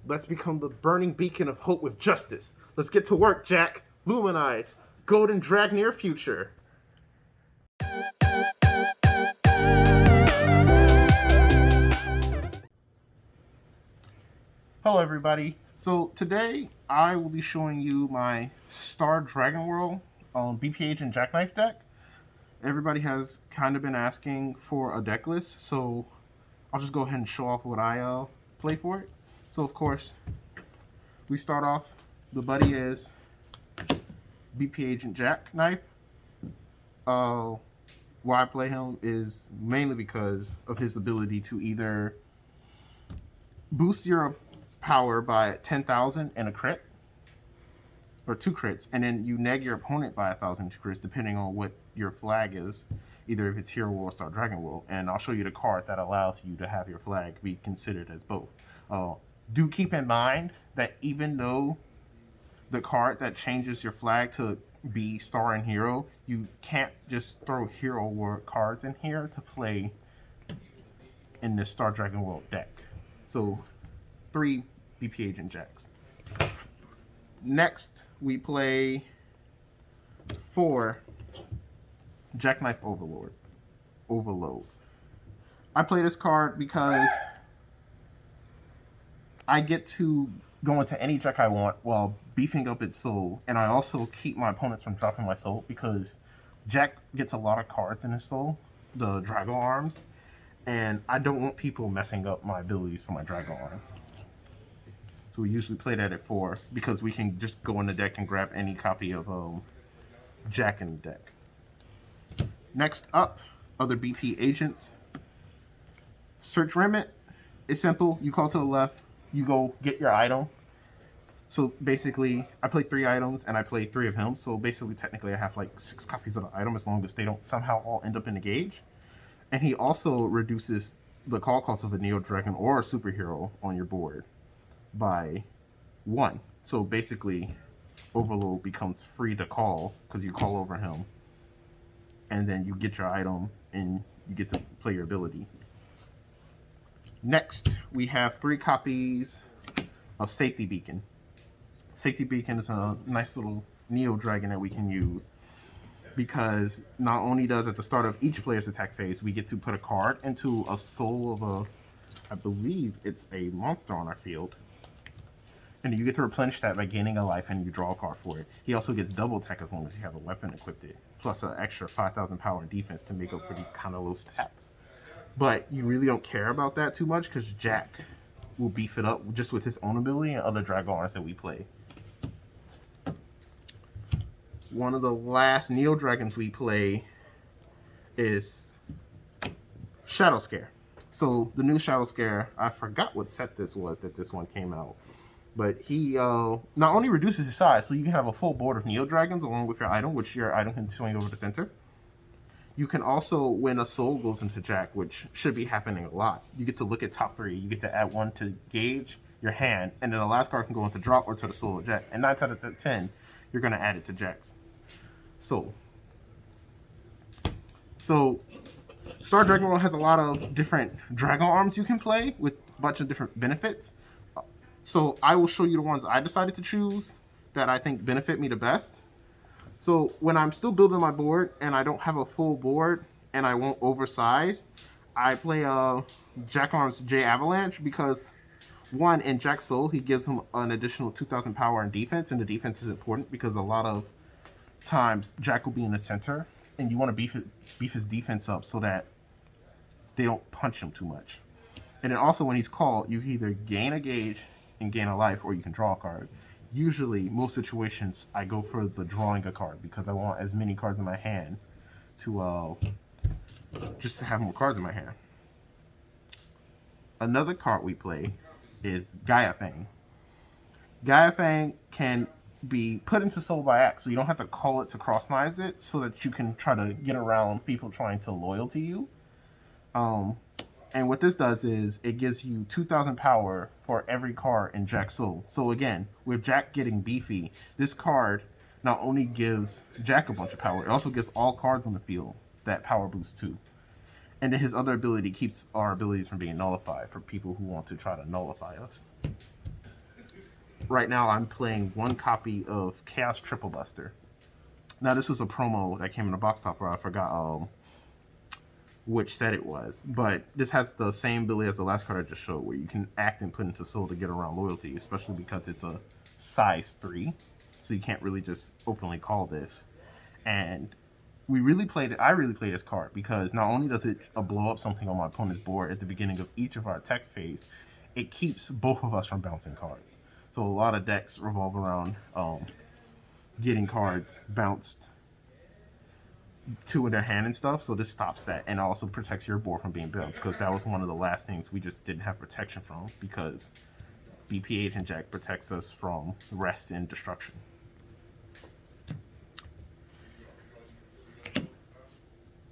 Let's become the burning beacon of hope with justice. Let's get to work, Jack. Luminize. Golden drag near future. Hello everybody. So today I will be showing you my Star Dragon World BP Agent Jackknife deck. Everybody has kind of been asking for a deck list, so I'll just go ahead and show off what I play for it. So of course, we start off, the buddy is BP Agent Jackknife. Why I play him is mainly because of his ability to either boost your power by 10,000 and a crit, or 2 crits, and then you neg your opponent by 1,000 crits depending on what your flag is, either if it's Hero World or Star Dragon World. And I'll show you the card that allows you to have your flag be considered as both. Do keep in mind that even though the card that changes your flag to be Star and Hero, you can't just throw Hero World cards in here to play in this Star Dragon World deck. So 3 BP Agent Jacks. Next, we play 4 Jackknife Overload. I play this card because I get to go into any deck I want while beefing up its soul, and I also keep my opponents from dropping my soul because Jack gets a lot of cards in his soul, the Dragon Arms, and I don't want people messing up my abilities for my Dragon Arm. So we usually play that at 4 because we can just go in the deck and grab any copy of Jack in the deck. Next up, other BP agents. Search Remnant. It's simple. You call to the left, you go get your item. So basically, I play 3 items and I play 3 of him. So basically, technically, I have like 6 copies of the item as long as they don't somehow all end up in the gauge. And he also reduces the call cost of a Neo Dragon or a superhero on your board by 1. So basically, Overload becomes free to call because you call over him, and then you get your item and you get to play your ability. Next, we have 3 copies of Safety Beacon. Safety Beacon is a nice little Neo Dragon that we can use because not only does at the start of each player's attack phase, we get to put a card into a soul of a, I believe it's a monster on our field. And you get to replenish that by gaining a life and you draw a card for it. He also gets double attack as long as you have a weapon equipped it, plus an extra 5,000 power and defense to make up for these kind of low stats. But you really don't care about that too much because Jack will beef it up just with his own ability and other Dragon Arms that we play. One of the last Neo Dragons we play is Shadow Scare. So the new Shadow Scare, I forgot what set this was that this one came out. But he not only reduces his size, so you can have a full board of Neo Dragons along with your item, which your item can swing over the center. You can also, when a soul goes into Jack, which should be happening a lot, you get to look at top 3. You get to add 1 to gauge your hand, and then the last card can go into drop or to the soul of Jack. And 9 times out of 10, you're going to add it to Jack's soul. So Star Dragon World has a lot of different Dragon Arms you can play with a bunch of different benefits. So I will show you the ones I decided to choose that I think benefit me the best. So when I'm still building my board and I don't have a full board and I won't oversize, I play Jack Arms J Avalanche because 1, in Jack's soul, he gives him an additional 2,000 power and defense, and the defense is important because a lot of times Jack will be in the center and you want to beef his defense up so that they don't punch him too much. And then also when he's called, you either gain a gauge and gain a life, or you can draw a card. Usually, most situations, I go for the drawing a card because I want as many cards in my hand to just to have more cards in my hand. Another card we play is Fang. Fang can be put into soul by act, so you don't have to call it to cross-knives it, so that you can try to get around people trying to loyal to you. And what this does is it gives you 2,000 power for every card in Jack's soul. So again, with Jack getting beefy, this card not only gives Jack a bunch of power, it also gives all cards on the field that power boost too. And then his other ability keeps our abilities from being nullified for people who want to try to nullify us. right now I'm playing one copy of Chaos Triple Buster. Now this was a promo that came in a box topper. I forgot which set it was, but this has the same ability as the last card I just showed, where you can act and put into soul to get around loyalty, especially because it's a size 3, so you can't really just openly call this. And we really played it. I really played this card because not only does it blow up something on my opponent's board at the beginning of each of our text phase, it keeps both of us from bouncing cards. So a lot of decks revolve around getting cards bounced to in their hand and stuff, so this stops that, and also protects your board from being bounced, because that was one of the last things we just didn't have protection from, because BP Agent Jack protects us from rest and destruction.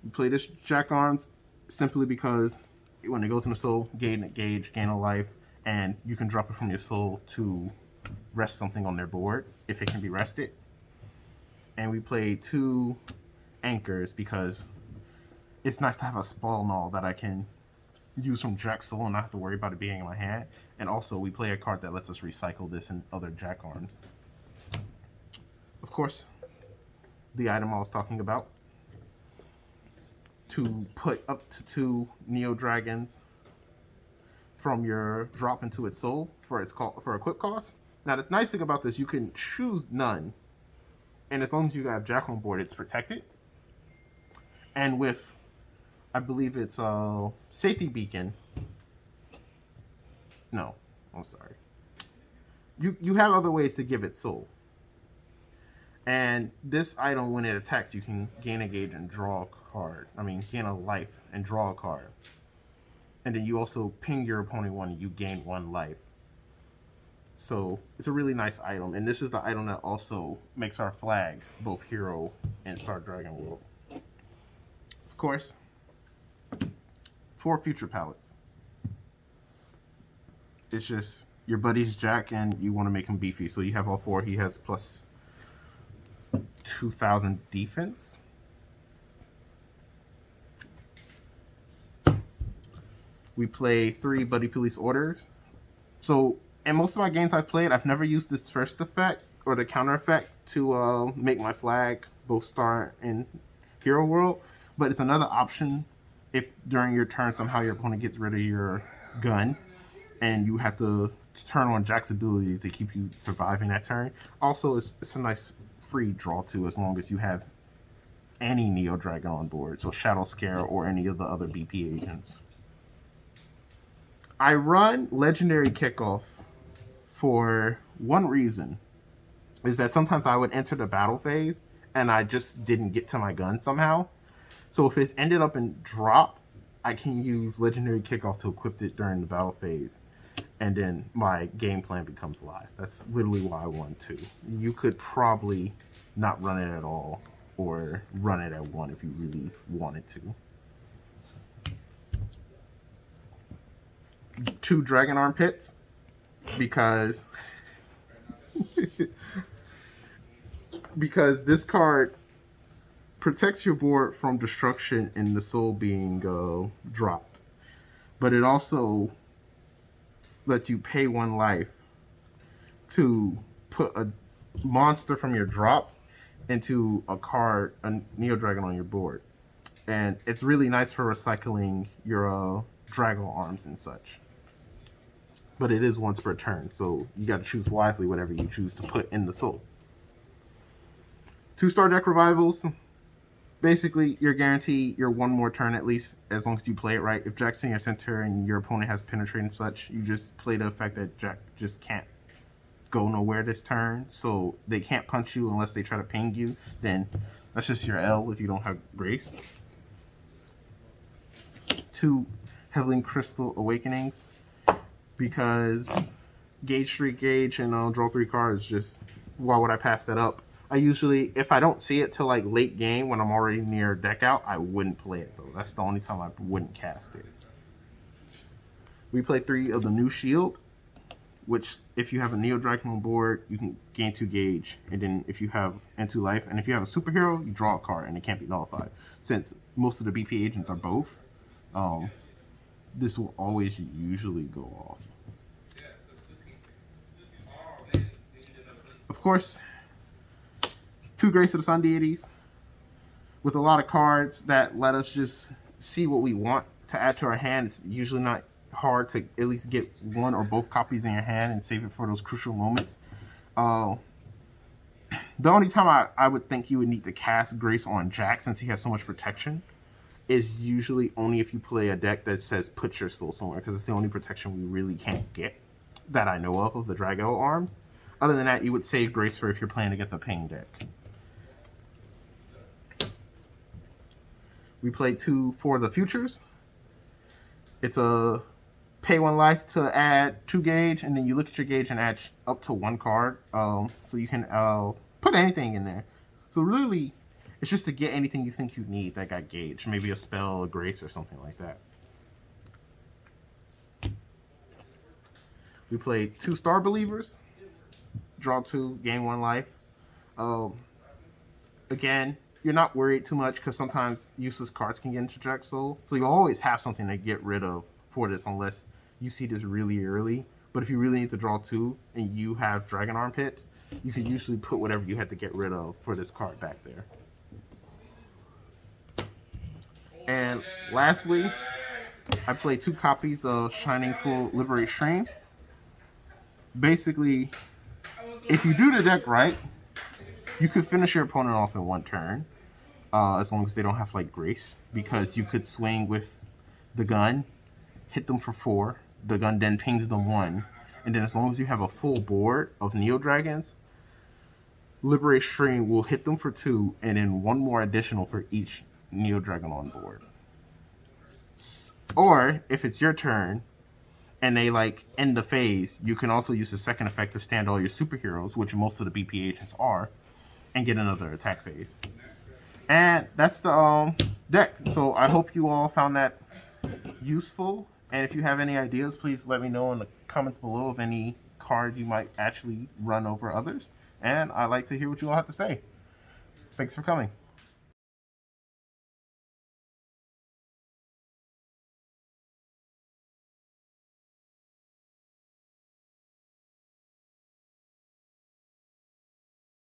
We play this Jack Arms simply because when it goes into soul, gain a life, and you can drop it from your soul to rest something on their board if it can be rested. And we play 2 anchors because it's nice to have a spell and all that I can use from Jack Soul and not have to worry about it being in my hand. And also we play a card that lets us recycle this in other Jack Arms. Of course, the item I was talking about, to put up to 2 Neo Dragons from your drop into its soul for equip cost. Now the nice thing about this, you can choose none, and as long as you have Jack on board, it's protected. And with, I believe it's a safety beacon. No, I'm sorry. You have other ways to give it soul. And this item, when it attacks, you can gain a gauge and draw a card. I mean, gain a life and draw a card. And then you also ping your opponent 1 and you gain 1 life. So it's a really nice item. And this is the item that also makes our flag both Hero and Star Dragon World. Of course, 4 future palettes. It's just your buddy's Jack and you want to make him beefy. So you have all 4. He has plus 2,000 defense. We play 3 Buddy Police Orders. So in most of my games I've played, I've never used this first effect or the counter effect to make my flag both Star and Hero World. But it's another option if during your turn somehow your opponent gets rid of your gun and you have to turn on Jack's ability to keep you surviving that turn. Also, it's a nice free draw too, as long as you have any Neo Dragon on board, so Shadow Scare or any of the other BP agents. I run Legendary Kickoff for one reason, is that sometimes I would enter the battle phase and I just didn't get to my gun somehow. So if it's ended up in drop, I can use Legendary Kickoff to equip it during the battle phase, and then my game plan becomes live. That's literally why I want to. You could probably not run it at all, or run it at 1 if you really wanted to. 2 Dragon Armpits, because because this card protects your board from destruction and the soul being dropped, but it also lets you pay 1 life to put a monster from your drop into a card, a Neo Dragon on your board. And it's really nice for recycling your Dragon arms and such. But it is once per turn, so you got to choose wisely whatever you choose to put in the soul. 2-star deck revivals. Basically, you're guaranteed your 1 more turn at least, as long as you play it right. If Jack's in your center and your opponent has penetrate and such, you just play the effect that Jack just can't go nowhere this turn, so they can't punch you unless they try to ping you. Then that's just your L if you don't have Grace. 2 Heavenly Crystal Awakenings, because Gauge 3 Gauge and draw 3 cards, just why would I pass that up? I usually, if I don't see it till like late game when I'm already near deck out, I wouldn't play it though. That's the only time I wouldn't cast it. We play 3 of the new shield, which if you have a Neo Dragon on board, you can gain 2 gauge, and then if you have and 2 life, and if you have a superhero, you draw a card and it can't be nullified. Since most of the BP agents are both, this will always usually go off. Of course, 2 Grace of the Sun deities with a lot of cards that let us just see what we want to add to our hand. It's usually not hard to at least get 1 or both copies in your hand and save it for those crucial moments. The only time I would think you would need to cast Grace on Jack, since he has so much protection, is usually only if you play a deck that says put your soul somewhere, because it's the only protection we really can't get that I know of the Drago arms. Other than that, you would save Grace for if you're playing against a ping deck. We played 2 for the futures. It's a pay 1 life to add 2 gauge, and then you look at your gauge and add up to 1 card. So you can put anything in there. So really, it's just to get anything you think you need that got gauge. Maybe a spell, a grace, or something like that. We played 2 Star Believers. Draw 2, gain 1 life. Again, you're not worried too much because sometimes useless cards can get into Jack Soul. So you always have something to get rid of for this unless you see this really early. But if you really need to draw 2 and you have Dragon Armpits, you can usually put whatever you had to get rid of for this card back there. And lastly, I played 2 copies of Shining Full Liberate Stream. Basically, if you do the deck right, you could finish your opponent off in 1 turn, as long as they don't have like Grace, because you could swing with the gun, hit them for 4, the gun then pings them 1, and then as long as you have a full board of Neo Dragons, Liberate Stream will hit them for 2, and then 1 more additional for each Neo Dragon on board. Or if it's your turn and they like end the phase, you can also use the second effect to stand all your superheroes, which most of the BP agents are, and get another attack phase. And that's the deck. So I hope you all found that useful. And if you have any ideas, please let me know in the comments below of any cards you might actually run over others. And I'd like to hear what you all have to say. Thanks for coming.